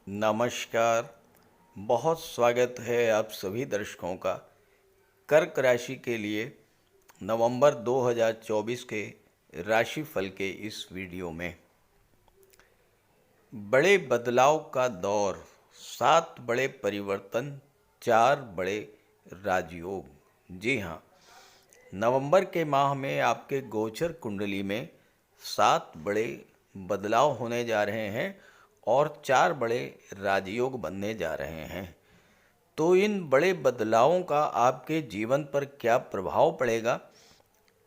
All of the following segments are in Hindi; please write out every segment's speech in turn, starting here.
नमस्कार। बहुत स्वागत है आप सभी दर्शकों का कर्क राशि के लिए नवंबर 2024 के राशिफल के इस वीडियो में। बड़े बदलाव का दौर, 7 बड़े परिवर्तन, 4 बड़े राजयोग। जी हाँ, नवंबर के माह में आपके गोचर कुंडली में 7 बड़े बदलाव होने जा रहे हैं और 4 बड़े राजयोग बनने जा रहे हैं। तो इन बड़े बदलावों का आपके जीवन पर क्या प्रभाव पड़ेगा,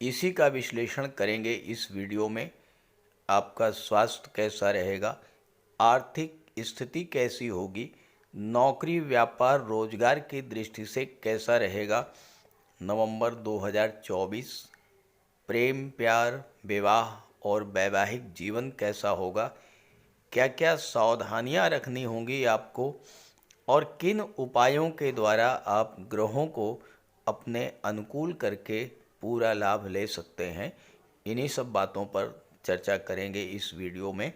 इसी का विश्लेषण करेंगे इस वीडियो में। आपका स्वास्थ्य कैसा रहेगा, आर्थिक स्थिति कैसी होगी, नौकरी व्यापार रोजगार की दृष्टि से कैसा रहेगा नवंबर 2024, प्रेम प्यार विवाह और वैवाहिक जीवन कैसा होगा, क्या क्या सावधानियां रखनी होंगी आपको और किन उपायों के द्वारा आप ग्रहों को अपने अनुकूल करके पूरा लाभ ले सकते हैं, इन्हीं सब बातों पर चर्चा करेंगे इस वीडियो में।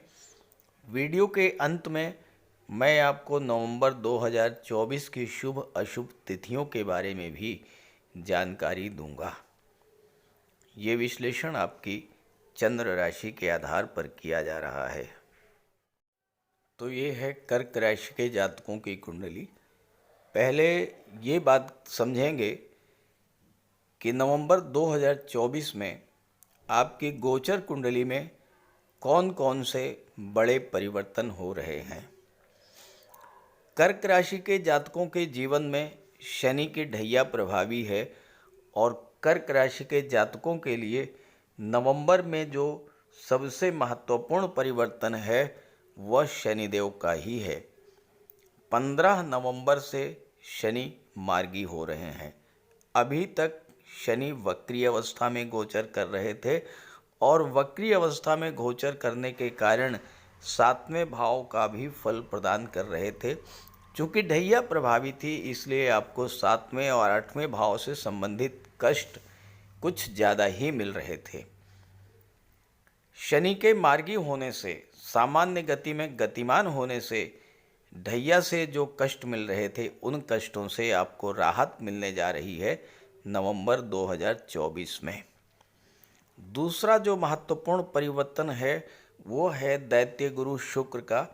वीडियो के अंत में मैं आपको नवंबर 2024 की शुभ अशुभ तिथियों के बारे में भी जानकारी दूंगा। ये विश्लेषण आपकी चंद्र राशि के आधार पर किया जा रहा है। तो ये है कर्क राशि के जातकों की कुंडली। पहले ये बात समझेंगे कि नवंबर 2024 में आपकी गोचर कुंडली में कौन कौन से बड़े परिवर्तन हो रहे हैं। कर्क राशि के जातकों के जीवन में शनि की ढैया प्रभावी है और कर्क राशि के जातकों के लिए नवंबर में जो सबसे महत्वपूर्ण परिवर्तन है वह शनिदेव का ही है। 15 नवंबर से शनि मार्गी हो रहे हैं। अभी तक शनि वक्री अवस्था में गोचर कर रहे थे और वक्री अवस्था में गोचर करने के कारण 7वें भाव का भी फल प्रदान कर रहे थे। चूँकि ढैया प्रभावी थी, इसलिए आपको 7वें और 8वें भाव से संबंधित कष्ट कुछ ज़्यादा ही मिल रहे थे। शनि के मार्गी होने से, सामान्य गति में गतिमान होने से ढैया से जो कष्ट मिल रहे थे, उन कष्टों से आपको राहत मिलने जा रही है नवंबर 2024 में। दूसरा जो महत्वपूर्ण परिवर्तन है वो है दैत्य गुरु शुक्र का।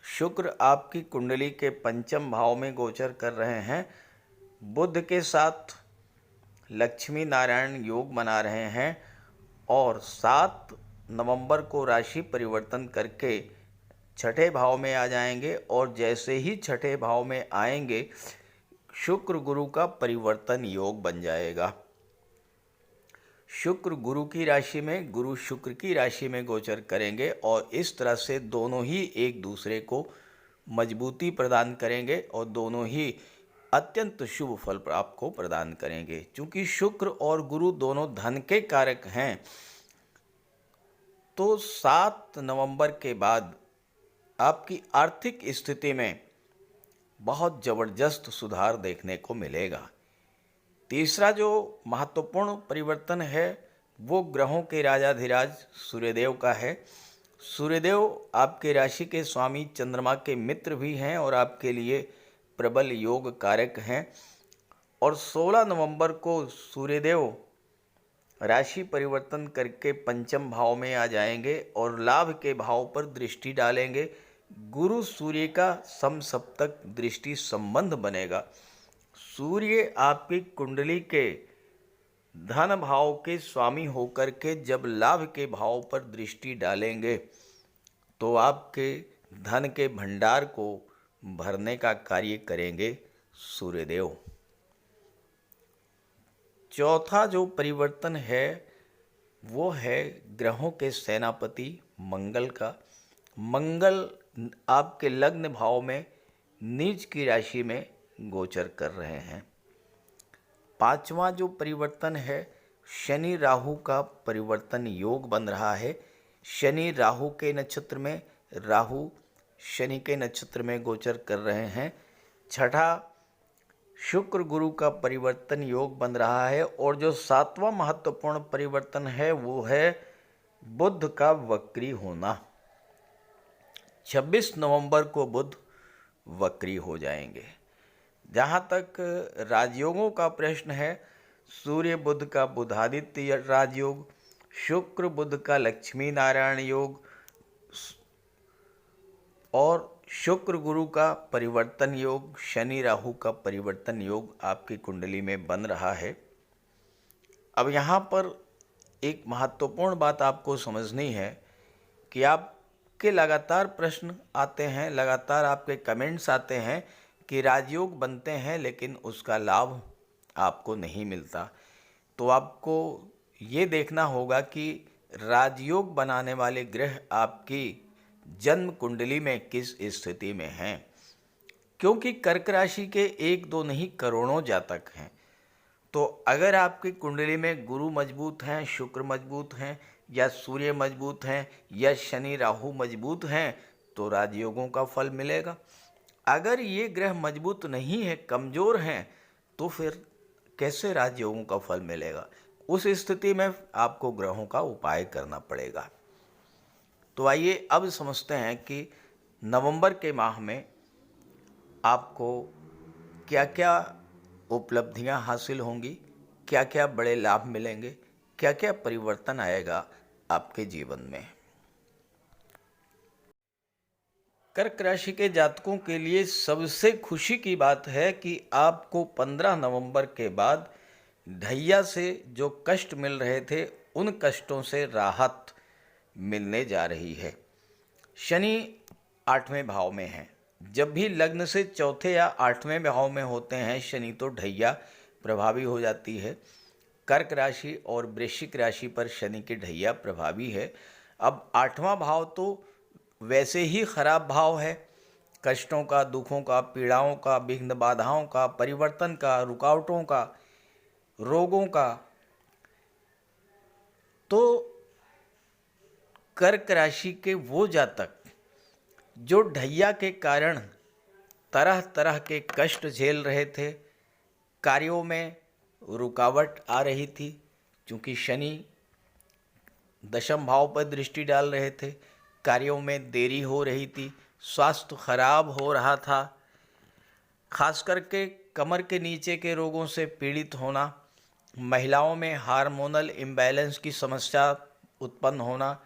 शुक्र आपकी कुंडली के पंचम भाव में गोचर कर रहे हैं। बुध के साथ लक्ष्मी नारायण योग बना रहे हैं और 7 नवंबर को राशि परिवर्तन करके छठे भाव में आ जाएंगे और जैसे ही छठे भाव में आएंगे शुक्र गुरु का परिवर्तन योग बन जाएगा। शुक्र गुरु की राशि में, गुरु शुक्र की राशि में गोचर करेंगे और इस तरह से दोनों ही एक दूसरे को मजबूती प्रदान करेंगे और दोनों ही अत्यंत शुभ फल आपको प्रदान करेंगे। चूँकि शुक्र और गुरु दोनों धन के कारक हैं, तो 7 नवंबर के बाद आपकी आर्थिक स्थिति में बहुत ज़बरदस्त सुधार देखने को मिलेगा। तीसरा जो महत्वपूर्ण परिवर्तन है वो ग्रहों के राजाधिराज सूर्यदेव का है। सूर्यदेव आपके राशि के स्वामी चंद्रमा के मित्र भी हैं और आपके लिए प्रबल योग कारक हैं। और 16 नवंबर को सूर्यदेव राशि परिवर्तन करके पंचम भाव में आ जाएंगे और लाभ के भाव पर दृष्टि डालेंगे। गुरु सूर्य का समसप्तक दृष्टि संबंध बनेगा। सूर्य आपकी कुंडली के धन भाव के स्वामी होकर के जब लाभ के भाव पर दृष्टि डालेंगे तो आपके धन के भंडार को भरने का कार्य करेंगे सूर्यदेव। चौथा जो परिवर्तन है वो है ग्रहों के सेनापति मंगल का। मंगल आपके लग्न भाव में नीच की राशि में गोचर कर रहे हैं। पांचवा जो परिवर्तन है शनि राहु का परिवर्तन योग बन रहा है। शनि राहु के नक्षत्र में, राहु शनि के नक्षत्र में गोचर कर रहे हैं। छठा शुक्र गुरु का परिवर्तन योग बन रहा है और जो 7वां महत्वपूर्ण परिवर्तन है वो है बुध का वक्री होना। 26 नवंबर को बुध वक्री हो जाएंगे। जहाँ तक राजयोगों का प्रश्न है, सूर्य बुध का बुधादित्य राजयोग, शुक्र बुध का लक्ष्मी नारायण योग और शुक्र गुरु का परिवर्तन योग, शनि राहु का परिवर्तन योग आपकी कुंडली में बन रहा है। अब यहाँ पर एक महत्वपूर्ण बात आपको समझनी है कि आपके लगातार प्रश्न आते हैं, लगातार आपके कमेंट्स आते हैं कि राजयोग बनते हैं लेकिन उसका लाभ आपको नहीं मिलता। तो आपको ये देखना होगा कि राजयोग बनाने वाले ग्रह आपकी जन्म कुंडली में किस स्थिति में हैं, क्योंकि कर्क राशि के एक दो नहीं करोड़ों जातक हैं। तो अगर आपकी कुंडली में गुरु मजबूत हैं, शुक्र मजबूत हैं, या सूर्य मजबूत हैं, या शनि राहु मजबूत हैं, तो राजयोगों का फल मिलेगा। अगर ये ग्रह मजबूत नहीं है, कमज़ोर हैं, तो फिर कैसे राजयोगों का फल मिलेगा? उस स्थिति में आपको ग्रहों का उपाय करना पड़ेगा। तो आइए अब समझते हैं कि नवंबर के माह में आपको क्या क्या उपलब्धियां हासिल होंगी, क्या क्या बड़े लाभ मिलेंगे, क्या क्या परिवर्तन आएगा आपके जीवन में। कर्क राशि के जातकों के लिए सबसे खुशी की बात है कि आपको 15 नवंबर के बाद ढैया से जो कष्ट मिल रहे थे, उन कष्टों से राहत मिलने जा रही है। शनि 8वें भाव में है। जब भी लग्न से चौथे या 8वें भाव में होते हैं शनि, तो ढैया प्रभावी हो जाती है। कर्क राशि और वृश्चिक राशि पर शनि की ढैया प्रभावी है। अब 8वां भाव तो वैसे ही खराब भाव है, कष्टों का, दुखों का, पीड़ाओं का, विघ्न बाधाओं का, परिवर्तन का, रुकावटों का, रोगों का। तो कर्क राशि के वो जातक जो ढैया के कारण तरह तरह के कष्ट झेल रहे थे, कार्यों में रुकावट आ रही थी क्योंकि शनि दशम भाव पर दृष्टि डाल रहे थे, कार्यों में देरी हो रही थी, स्वास्थ्य खराब हो रहा था, खास करके कमर के नीचे के रोगों से पीड़ित होना, महिलाओं में हार्मोनल इम्बैलेंस की समस्या उत्पन्न होना,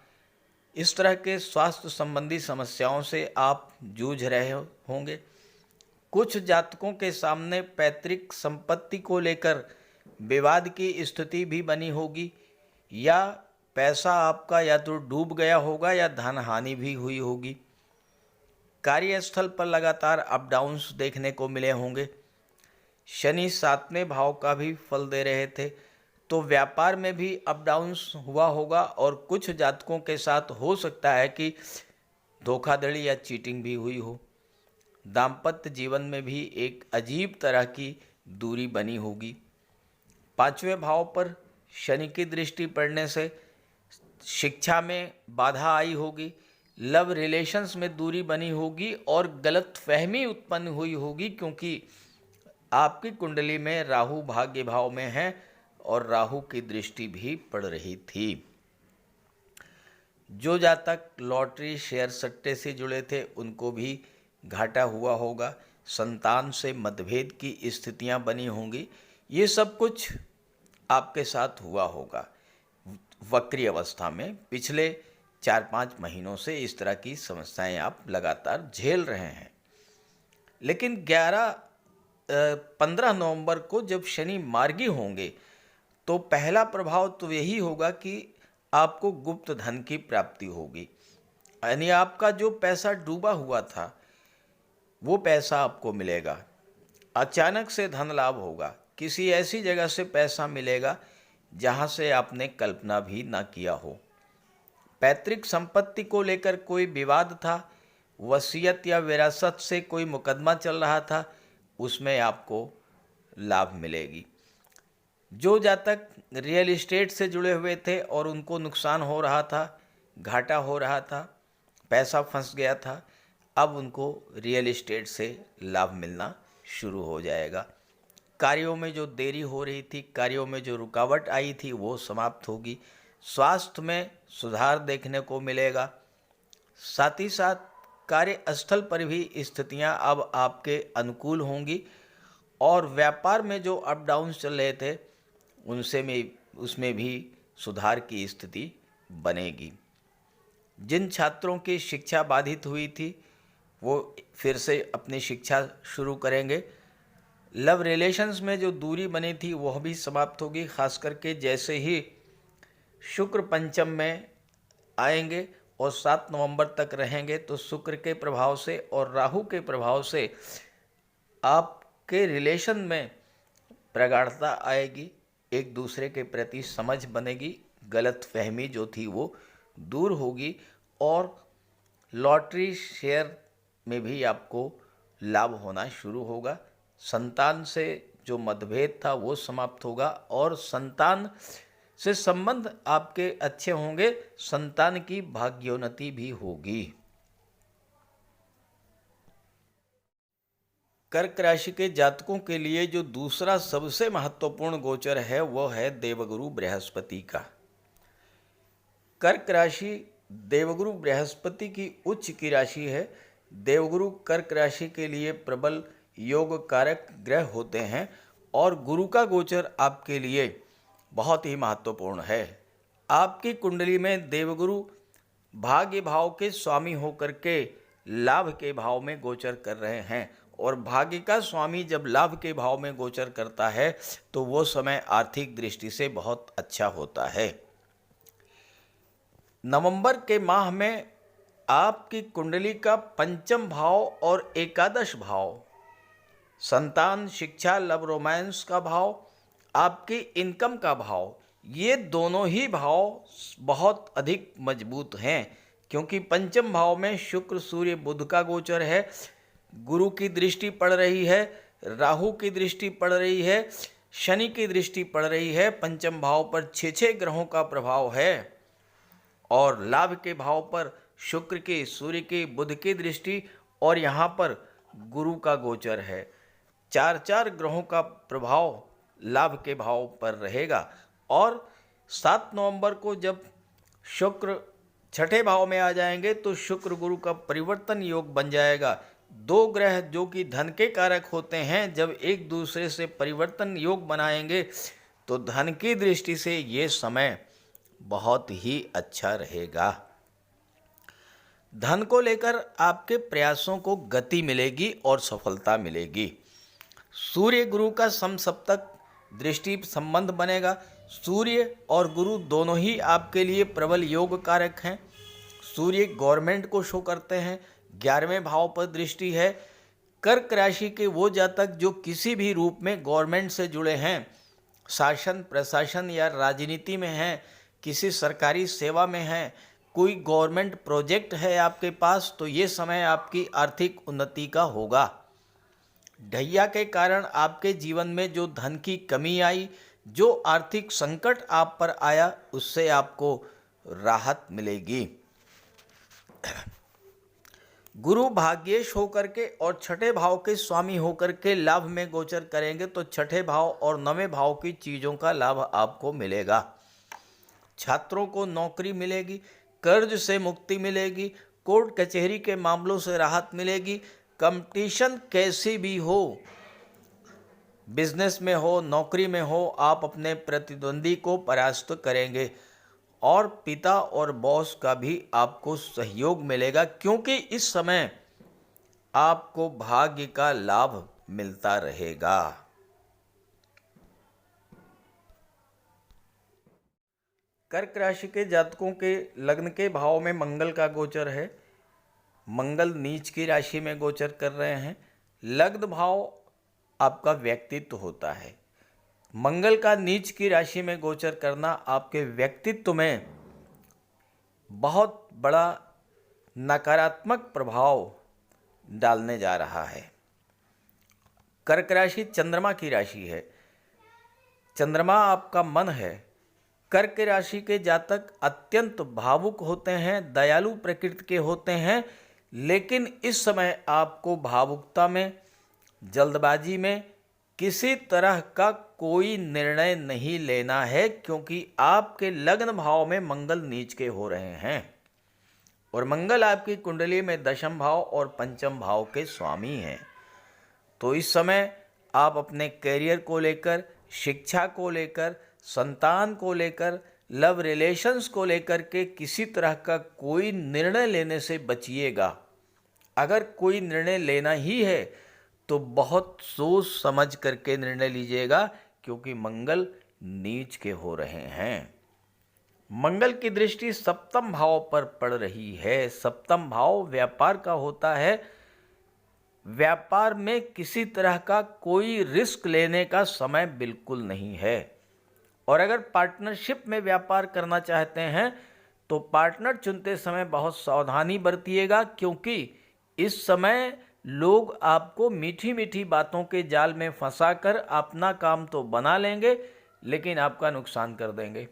इस तरह के स्वास्थ्य संबंधी समस्याओं से आप जूझ रहे होंगे। कुछ जातकों के सामने पैतृक संपत्ति को लेकर विवाद की स्थिति भी बनी होगी, या पैसा आपका या तो डूब गया होगा या धन हानि भी हुई होगी। कार्यस्थल पर लगातार अप डाउन्स देखने को मिले होंगे। शनि 7वें भाव का भी फल दे रहे थे, तो व्यापार में भी अप डाउन्स हुआ होगा और कुछ जातकों के साथ हो सकता है कि धोखाधड़ी या चीटिंग भी हुई हो। दाम्पत्य जीवन में भी एक अजीब तरह की दूरी बनी होगी। 5वें भाव पर शनि की दृष्टि पड़ने से शिक्षा में बाधा आई होगी, लव रिलेशंस में दूरी बनी होगी और गलत फहमी उत्पन्न हुई होगी, क्योंकि आपकी कुंडली में राहु भाग्य भाव में है और राहु की दृष्टि भी पड़ रही थी। जो जातक लॉटरी, शेयर, सट्टे से जुड़े थे, उनको भी घाटा हुआ होगा। संतान से मतभेद की स्थितियां बनी होंगी। ये सब कुछ आपके साथ हुआ होगा वक्री अवस्था में। पिछले 4-5 महीनों से इस तरह की समस्याएं आप लगातार झेल रहे हैं। लेकिन 15 नवंबर को जब शनि मार्गी होंगे, तो पहला प्रभाव तो यही होगा कि आपको गुप्त धन की प्राप्ति होगी। यानी आपका जो पैसा डूबा हुआ था, वो पैसा आपको मिलेगा। अचानक से धन लाभ होगा। किसी ऐसी जगह से पैसा मिलेगा जहां से आपने कल्पना भी ना किया हो। पैतृक संपत्ति को लेकर कोई विवाद था, वसीयत या विरासत से कोई मुकदमा चल रहा था, उसमें आपको लाभ मिलेगी। जो जातक रियल एस्टेट से जुड़े हुए थे और उनको नुकसान हो रहा था, घाटा हो रहा था, पैसा फंस गया था, अब उनको रियल एस्टेट से लाभ मिलना शुरू हो जाएगा। कार्यों में जो देरी हो रही थी, कार्यों में जो रुकावट आई थी, वो समाप्त होगी। स्वास्थ्य में सुधार देखने को मिलेगा। साथ ही साथ कार्यस्थल पर भी स्थितियां अब आपके अनुकूल होंगी और व्यापार में जो अप डाउन्स चल रहे थे उसमें भी सुधार की स्थिति बनेगी। जिन छात्रों की शिक्षा बाधित हुई थी वो फिर से अपनी शिक्षा शुरू करेंगे। लव रिलेशंस में जो दूरी बनी थी वह भी समाप्त होगी, खास करके जैसे ही शुक्र पंचम में आएंगे और 7 नवंबर तक रहेंगे तो शुक्र के प्रभाव से और राहु के प्रभाव से आपके रिलेशन में प्रगाढ़ता आएगी, एक दूसरे के प्रति समझ बनेगी, गलत फहमी जो थी वो दूर होगी और लॉटरी शेयर में भी आपको लाभ होना शुरू होगा। संतान से जो मतभेद था वो समाप्त होगा और संतान से संबंध आपके अच्छे होंगे, संतान की भाग्योन्नति भी होगी। कर्क राशि के जातकों के लिए जो दूसरा सबसे महत्वपूर्ण गोचर है वो है देवगुरु बृहस्पति का। कर्क राशि देवगुरु बृहस्पति की उच्च की राशि है। देवगुरु कर्क राशि के लिए प्रबल योग कारक ग्रह होते हैं और गुरु का गोचर आपके लिए बहुत ही महत्वपूर्ण है। आपकी कुंडली में देवगुरु भाग्य भाव के स्वामी होकर के लाभ के भाव में गोचर कर रहे हैं और भाग्य का स्वामी जब लाभ के भाव में गोचर करता है तो वो समय आर्थिक दृष्टि से बहुत अच्छा होता है। नवंबर के माह में आपकी कुंडली का पंचम भाव और एकादश भाव, संतान, शिक्षा, लव रोमांस का भाव, आपकी इनकम का भाव, ये दोनों ही भाव बहुत अधिक मजबूत हैं क्योंकि पंचम भाव में शुक्र सूर्य बुध का गोचर है, गुरु की दृष्टि पड़ रही है, राहु की दृष्टि पड़ रही है, शनि की दृष्टि पड़ रही है। पंचम भाव पर 6 ग्रहों का प्रभाव है और लाभ के भाव पर शुक्र की, सूर्य की, बुध की दृष्टि और यहाँ पर गुरु का गोचर है। 4 ग्रहों का प्रभाव लाभ के भाव पर रहेगा और 7 नवंबर को जब शुक्र 6ठे भाव में आ जाएंगे तो शुक्र गुरु का परिवर्तन योग बन जाएगा। 2 ग्रह जो कि धन के कारक होते हैं जब एक दूसरे से परिवर्तन योग बनाएंगे तो धन की दृष्टि से ये समय बहुत ही अच्छा रहेगा। धन को लेकर आपके प्रयासों को गति मिलेगी और सफलता मिलेगी। सूर्य गुरु का समसप्तक दृष्टि संबंध बनेगा। सूर्य और गुरु दोनों ही आपके लिए प्रबल योग कारक हैं। सूर्य गवर्नमेंट को शो करते हैं, 11वें भाव पर दृष्टि है। कर्क राशि के वो जातक जो किसी भी रूप में गवर्नमेंट से जुड़े हैं, शासन प्रशासन या राजनीति में हैं, किसी सरकारी सेवा में हैं, कोई गवर्नमेंट प्रोजेक्ट है आपके पास, तो ये समय आपकी आर्थिक उन्नति का होगा। ढैया के कारण आपके जीवन में जो धन की कमी आई, जो आर्थिक संकट आप पर आया, उससे आपको राहत मिलेगी। गुरु भाग्येश होकर के और 6ठे भाव के स्वामी होकर के लाभ में गोचर करेंगे तो 6ठे भाव और 9वें भाव की चीज़ों का लाभ आपको मिलेगा। छात्रों को नौकरी मिलेगी, कर्ज से मुक्ति मिलेगी, कोर्ट कचहरी के मामलों से राहत मिलेगी। कंपटीशन कैसी भी हो, बिजनेस में हो, नौकरी में हो, आप अपने प्रतिद्वंदी को परास्त करेंगे और पिता और बॉस का भी आपको सहयोग मिलेगा क्योंकि इस समय आपको भाग्य का लाभ मिलता रहेगा। कर्क राशि के जातकों के लग्न के भाव में मंगल का गोचर है। मंगल नीच की राशि में गोचर कर रहे हैं। लग्न भाव आपका व्यक्तित्व होता है। मंगल का नीच की राशि में गोचर करना आपके व्यक्तित्व में बहुत बड़ा नकारात्मक प्रभाव डालने जा रहा है। कर्क राशि चंद्रमा की राशि है। चंद्रमा आपका मन है। कर्क राशि के जातक अत्यंत भावुक होते हैं, दयालु प्रकृति के होते हैं, लेकिन इस समय आपको भावुकता में, जल्दबाजी में किसी तरह का कोई निर्णय नहीं लेना है क्योंकि आपके लग्न भाव में मंगल नीच के हो रहे हैं और मंगल आपकी कुंडली में दशम भाव और पंचम भाव के स्वामी हैं। तो इस समय आप अपने करियर को लेकर, शिक्षा को लेकर, संतान को लेकर, लव रिलेशंस को लेकर के किसी तरह का कोई निर्णय लेने से बचिएगा। अगर कोई निर्णय लेना ही है तो बहुत सोच समझ करके निर्णय लीजिएगा, क्योंकि मंगल नीच के हो रहे हैं। मंगल की दृष्टि सप्तम भाव पर पड़ रही है। सप्तम भाव व्यापार का होता है। व्यापार में किसी तरह का कोई रिस्क लेने का समय बिल्कुल नहीं है। और अगर पार्टनरशिप में व्यापार करना चाहते हैं तो पार्टनर चुनते समय बहुत सावधानी बरतिएगा, क्योंकि इस समय लोग आपको मीठी मीठी बातों के जाल में फंसाकर अपना काम तो बना लेंगे, लेकिन आपका नुकसान कर देंगे।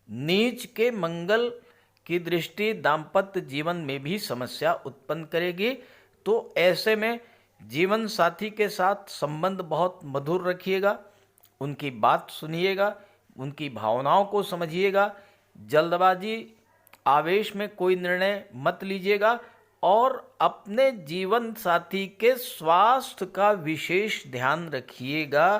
नीच के मंगल की दृष्टि दाम्पत्य जीवन में भी समस्या उत्पन्न करेगी। तो ऐसे में जीवन साथी के साथ संबंध बहुत मधुर रखिएगा, उनकी बात सुनिएगा, उनकी भावनाओं को समझिएगा। जल्दबाजी, आवेश में कोई निर्णय मत लीजिएगा और अपने जीवन साथी के स्वास्थ्य का विशेष ध्यान रखिएगा,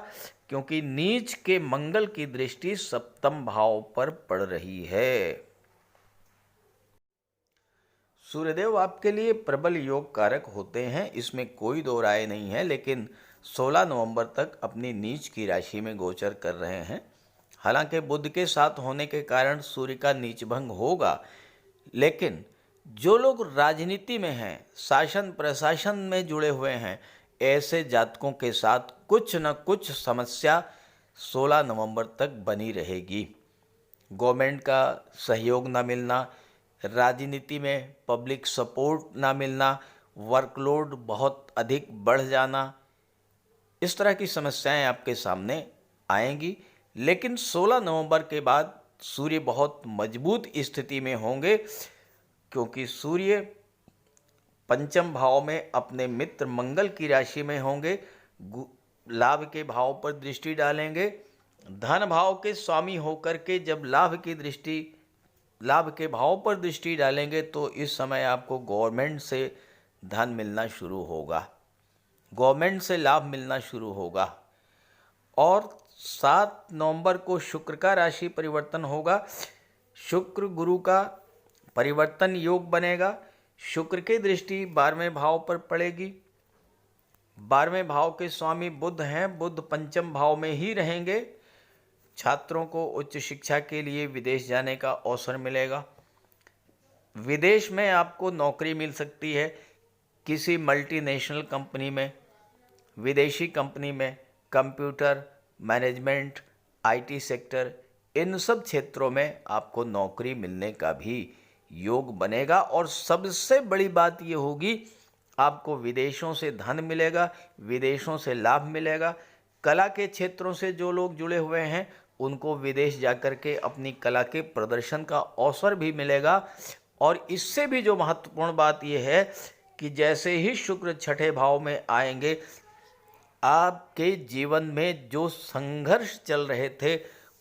क्योंकि नीच के मंगल की दृष्टि सप्तम भाव पर पड़ रही है। सूर्यदेव आपके लिए प्रबल योग कारक होते हैं, इसमें कोई दो राय नहीं है, लेकिन 16 नवंबर तक अपनी नीच की राशि में गोचर कर रहे हैं। हालांकि बुध के साथ होने के कारण सूर्य का नीच भंग होगा, लेकिन जो लोग राजनीति में हैं, शासन प्रशासन में जुड़े हुए हैं, ऐसे जातकों के साथ कुछ न कुछ समस्या 16 नवंबर तक बनी रहेगी। गवर्नमेंट का सहयोग न मिलना, राजनीति में पब्लिक सपोर्ट ना मिलना, वर्कलोड बहुत अधिक बढ़ जाना, इस तरह की समस्याएं आपके सामने आएंगी। लेकिन 16 नवंबर के बाद सूर्य बहुत मजबूत स्थिति में होंगे, क्योंकि सूर्य पंचम भाव में अपने मित्र मंगल की राशि में होंगे, लाभ के भाव पर दृष्टि डालेंगे। धन भाव के स्वामी होकर के जब लाभ के भाव पर दृष्टि डालेंगे तो इस समय आपको गवर्नमेंट से धन मिलना शुरू होगा, गवर्नमेंट से लाभ मिलना शुरू होगा। और 7 नवंबर को शुक्र का राशि परिवर्तन होगा। शुक्र गुरु का परिवर्तन योग बनेगा। शुक्र की दृष्टि 12वें भाव पर पड़ेगी। 12वें भाव के स्वामी बुध हैं, बुध पंचम भाव में ही रहेंगे। छात्रों को उच्च शिक्षा के लिए विदेश जाने का अवसर मिलेगा। विदेश में आपको नौकरी मिल सकती है, किसी मल्टीनेशनल कंपनी में, विदेशी कंपनी में, कंप्यूटर, मैनेजमेंट, आईटी सेक्टर, इन सब क्षेत्रों में आपको नौकरी मिलने का भी योग बनेगा। और सबसे बड़ी बात ये होगी, आपको विदेशों से धन मिलेगा, विदेशों से लाभ मिलेगा। कला के क्षेत्रों से जो लोग जुड़े हुए हैं उनको विदेश जाकर के अपनी कला के प्रदर्शन का अवसर भी मिलेगा। और इससे भी जो महत्वपूर्ण बात यह है कि जैसे ही शुक्र छठे भाव में आएंगे, आपके जीवन में जो संघर्ष चल रहे थे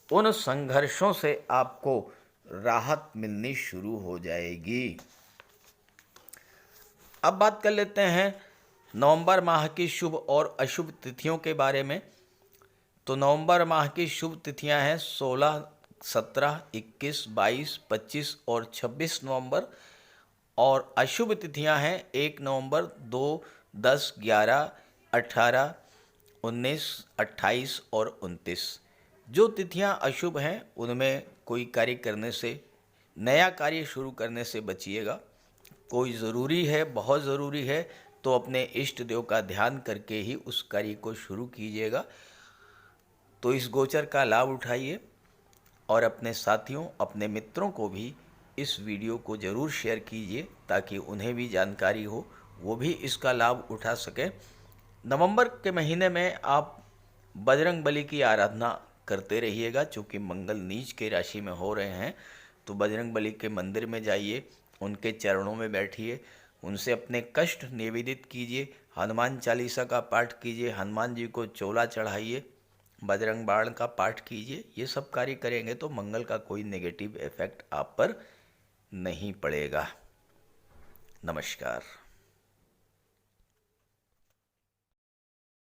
उन संघर्षों से आपको राहत मिलनी शुरू हो जाएगी। अब बात कर लेते हैं नवंबर माह की शुभ और अशुभ तिथियों के बारे में। तो नवंबर माह की शुभ तिथियां हैं 16, 17, 21, 22, 25 और 26 नवंबर। और अशुभ तिथियां हैं 1 नवंबर, 2, 10, 11, 18, 19, 28 और 29। जो तिथियां अशुभ हैं उनमें कोई कार्य करने से, नया कार्य शुरू करने से बचिएगा। कोई ज़रूरी है, बहुत ज़रूरी है तो अपने इष्ट देव का ध्यान करके ही उस कार्य को शुरू कीजिएगा। तो इस गोचर का लाभ उठाइए और अपने साथियों, अपने मित्रों को भी इस वीडियो को ज़रूर शेयर कीजिए, ताकि उन्हें भी जानकारी हो, वो भी इसका लाभ उठा सकें। नवंबर के महीने में आप बजरंग बली की आराधना करते रहिएगा, चूँकि मंगल नीच के राशि में हो रहे हैं। तो बजरंग बली के मंदिर में जाइए, उनके चरणों में बैठिए, उनसे अपने कष्ट निवेदित कीजिए, हनुमान चालीसा का पाठ कीजिए, हनुमान जी को चोला चढ़ाइए, बजरंग बाण का पाठ कीजिए। ये सब कार्य करेंगे तो मंगल का कोई नेगेटिव इफेक्ट आप पर नहीं पड़ेगा। नमस्कार।